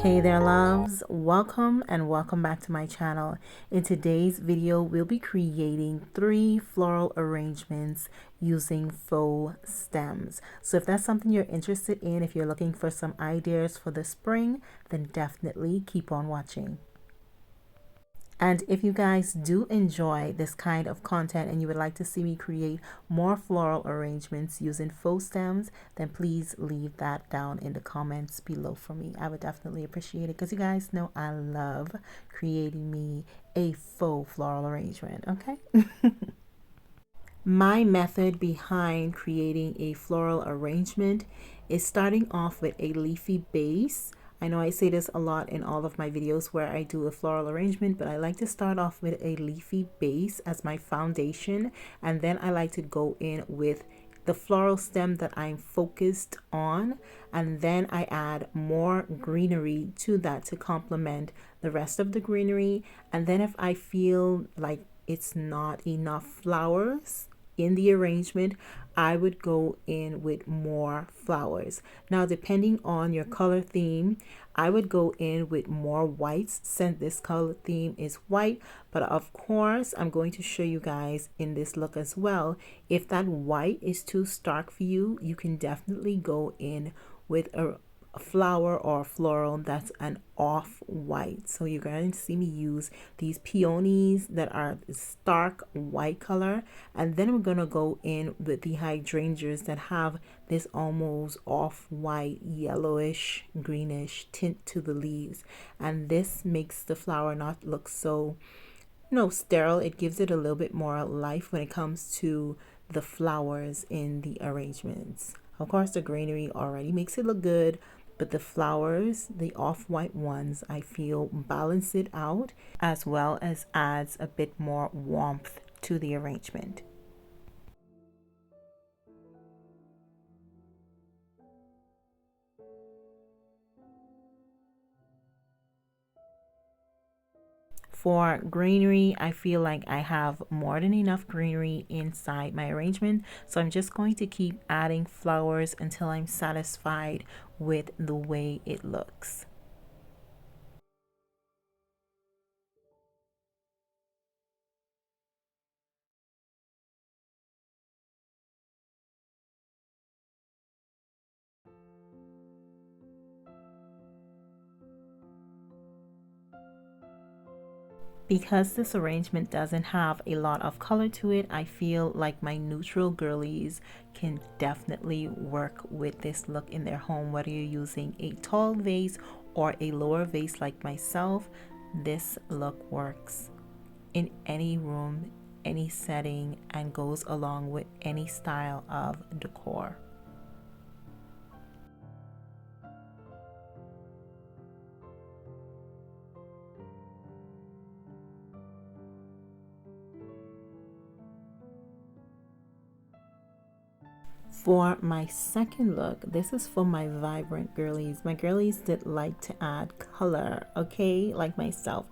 Hey there loves, welcome and welcome back to my channel. In today's video we'll be creating 3 floral arrangements using faux stems. So if that's something you're interested in, if you're looking for some ideas for the spring, then definitely keep on watching. And if you guys do enjoy this kind of content and you would like to see me create more floral arrangements using faux stems, then please leave that down in the comments below for me. I would definitely appreciate it because you guys know I love creating me a faux floral arrangement, okay? My method behind creating a floral arrangement is starting off with a leafy base. I know I say this a lot in all of my videos where I do a floral arrangement, but I like to start off with a leafy base as my foundation, and then I like to go in with the floral stem that I'm focused on, and then I add more greenery to that to complement the rest of the greenery. And then if I feel like it's not enough flowers in the arrangement, I would go in with more flowers. Now, depending on your color theme, I would go in with more whites since this color theme is white. But of course, I'm going to show you guys in this look as well. If that white is too stark for you, you can definitely go in with a flower or floral that's an off white. So you're going to see me use these peonies that are stark white color, and then we're going to go in with the hydrangeas that have this almost off white yellowish greenish tint to the leaves, and this makes the flower not look so sterile. It gives it a little bit more life when it comes to the flowers in the arrangements. Of course, the greenery already makes it look good, but the flowers, the off-white ones, I feel balance it out as well as adds a bit more warmth to the arrangement. For greenery, I feel like I have more than enough greenery inside my arrangement, so I'm just going to keep adding flowers until I'm satisfied with the way it looks. Because this arrangement doesn't have a lot of color to it, I feel like my neutral girlies can definitely work with this look in their home. Whether you're using a tall vase or a lower vase like myself, this look works in any room, any setting, and goes along with any style of decor. For my second look, this is for my vibrant girlies, my girlies that like to add color, okay, like myself.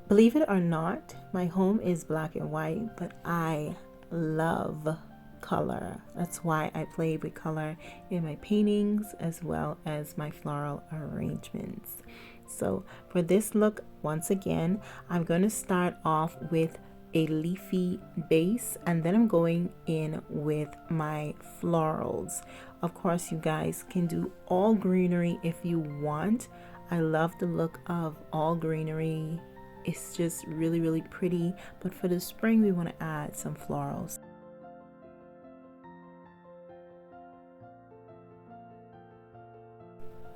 Believe it or not, my home is black and white, but I love color. That's why I play with color in my paintings as well as my floral arrangements. So for this look, once again, I'm going to start off with a leafy base, and then I'm going in with my florals. Of course, you guys can do all greenery if you want. I love the look of all greenery. It's just really pretty, but for the spring we want to add some florals.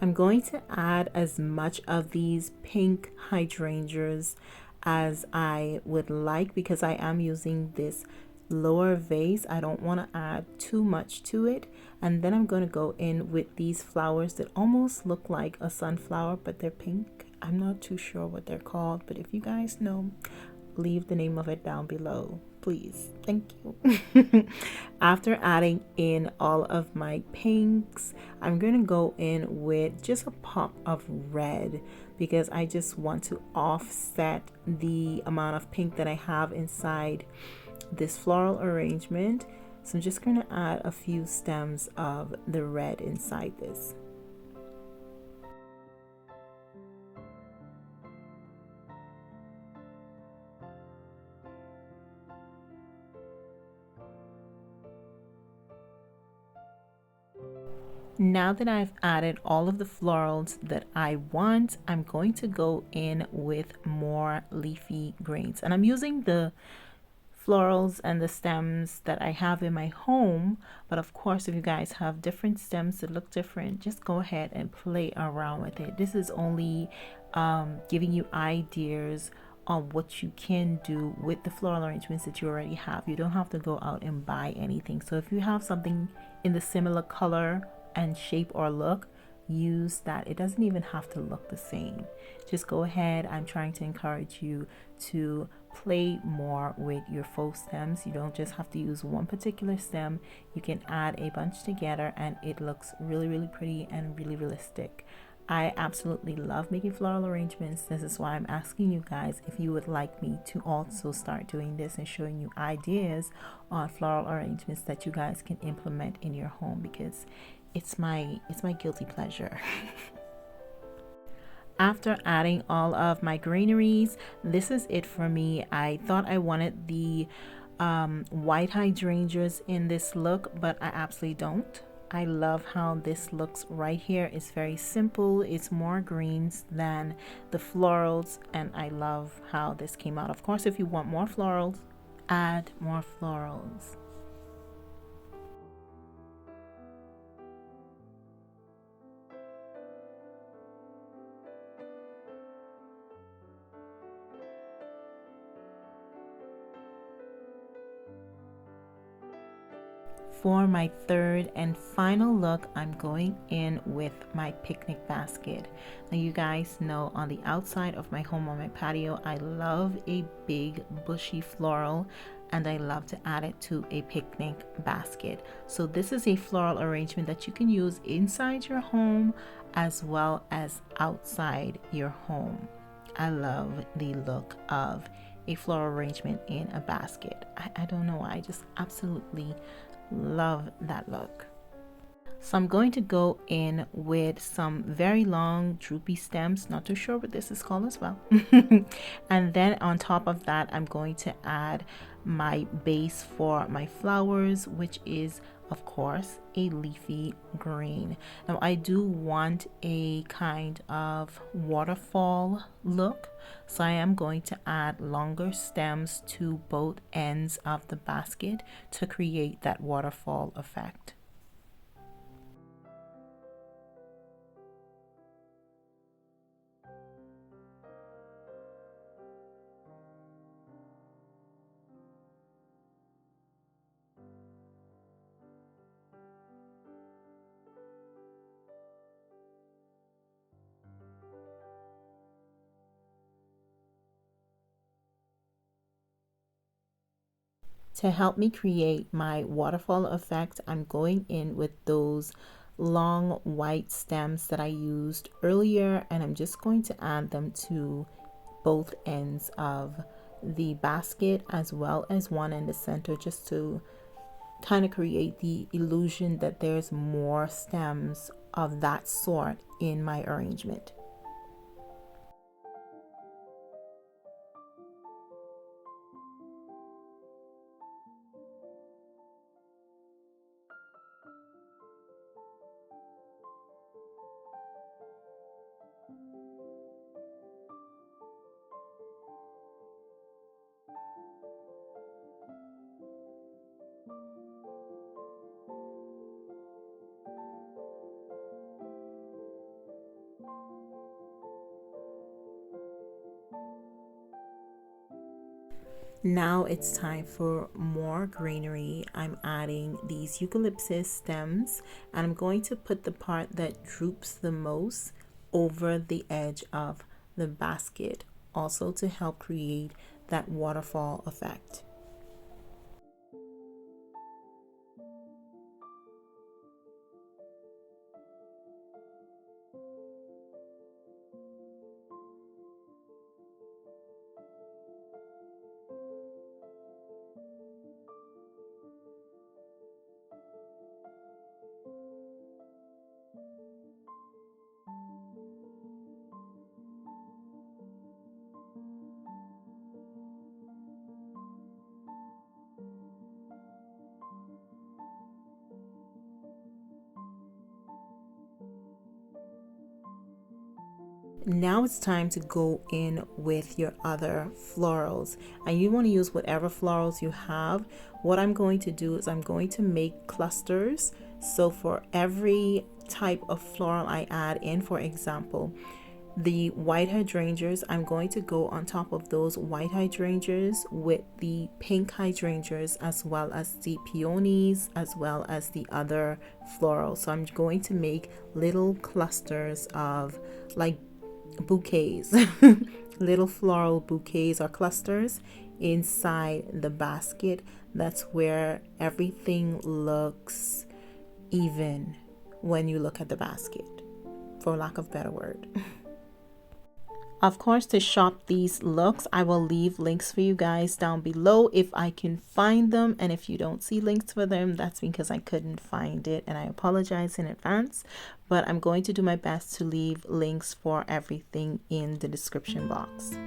I'm going to add as much of these pink hydrangeas as I would like because I am using this lower vase. I don't want to add too much to it. And then I'm going to go in with these flowers that almost look like a sunflower, but they're pink. I'm not too sure what they're called, but if you guys know, leave the name of it down below, please. Thank you. After adding in all of my pinks, I'm going to go in with just a pop of red because I just want to offset the amount of pink that I have inside this floral arrangement. So I'm just going to add a few stems of the red inside this. Now that I've added all of the florals that I want, I'm going to go in with more leafy greens. And I'm using the florals and the stems that I have in my home. But of course, if you guys have different stems that look different, just go ahead and play around with it. This is only giving you ideas on what you can do with the floral arrangements that you already have. You don't have to go out and buy anything. So if you have something in the similar color and shape or look, use that. It doesn't even have to look the same. Just go ahead. I'm trying to encourage you to play more with your faux stems. You don't just have to use one particular stem. You can add a bunch together and it looks really, really pretty and really realistic. I absolutely love making floral arrangements. This is why I'm asking you guys if you would like me to also start doing this and showing you ideas on floral arrangements that you guys can implement in your home, because it's my guilty pleasure. After adding all of my greeneries, this is it for me. I thought I wanted the white hydrangeas in this look, but I absolutely don't. I love how this looks right here. It's very simple. It's more greens than the florals, and I love how this came out. Of course, if you want more florals, add more florals. For my third and final look, I'm going in with my picnic basket. Now you guys know on the outside of my home on my patio, I love a big bushy floral and I love to add it to a picnic basket. So this is a floral arrangement that you can use inside your home as well as outside your home. I love the look of a floral arrangement in a basket. I don't know why, I just absolutely love that look. So I'm going to go in with some very long droopy stems, not too sure what this is called as well. And then on top of that, I'm going to add my base for my flowers, which is of course a leafy green. Now I do want a kind of waterfall look, so I am going to add longer stems to both ends of the basket to create that waterfall effect. To help me create my waterfall effect, I'm going in with those long white stems that I used earlier, and I'm just going to add them to both ends of the basket as well as one in the center, just to kind of create the illusion that there's more stems of that sort in my arrangement. Now it's time for more greenery. I'm adding these eucalyptus stems and I'm going to put the part that droops the most over the edge of the basket, also to help create that waterfall effect. Now it's time to go in with your other florals, and you want to use whatever florals you have. What I'm going to do is I'm going to make clusters. So for every type of floral I add in, for example, the white hydrangeas, I'm going to go on top of those white hydrangeas with the pink hydrangeas, as well as the peonies, as well as the other florals. So I'm going to make little clusters of like bouquets, little floral bouquets or clusters inside the basket. That's where everything looks even when you look at the basket, for lack of a better word. Of course, to shop these looks, I will leave links for you guys down below if I can find them. And if you don't see links for them, that's because I couldn't find it, and I apologize in advance. But I'm going to do my best to leave links for everything in the description box.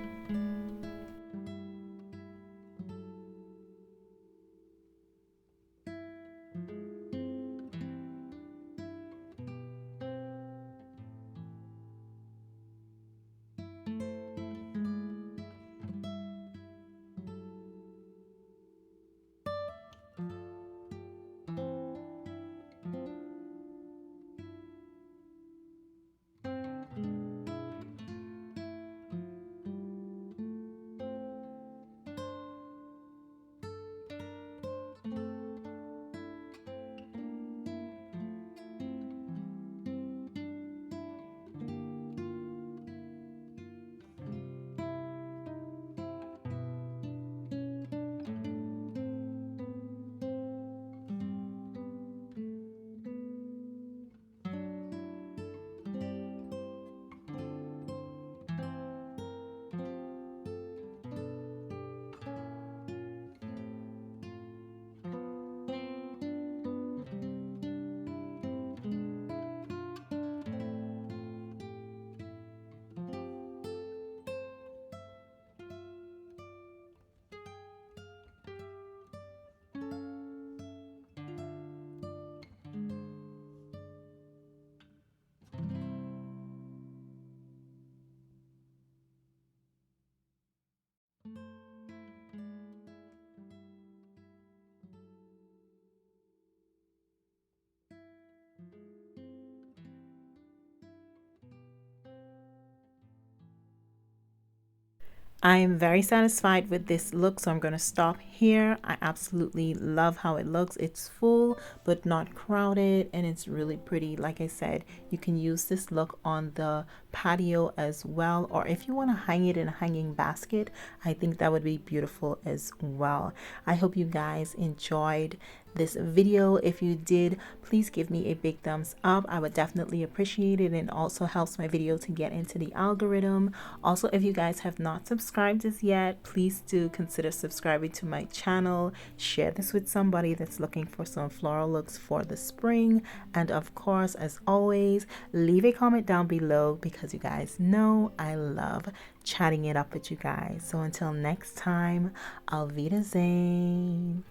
I am very satisfied with this look, so I'm going to stop here. I absolutely love how it looks. It's full but not crowded, and it's really pretty. Like I said, you can use this look on the patio as well, or if you want to hang it in a hanging basket, I think that would be beautiful as well. I hope you guys enjoyed this video. If you did, please give me a big thumbs up. I would definitely appreciate it, and also helps my video to get into the algorithm. Also, if you guys have not subscribed as yet, please do consider subscribing to my channel. Share this with somebody that's looking for some floral looks for the spring, and of course, as always, leave a comment down below, because you guys know I love chatting it up with you guys. So until next time, Auf Wiedersehen.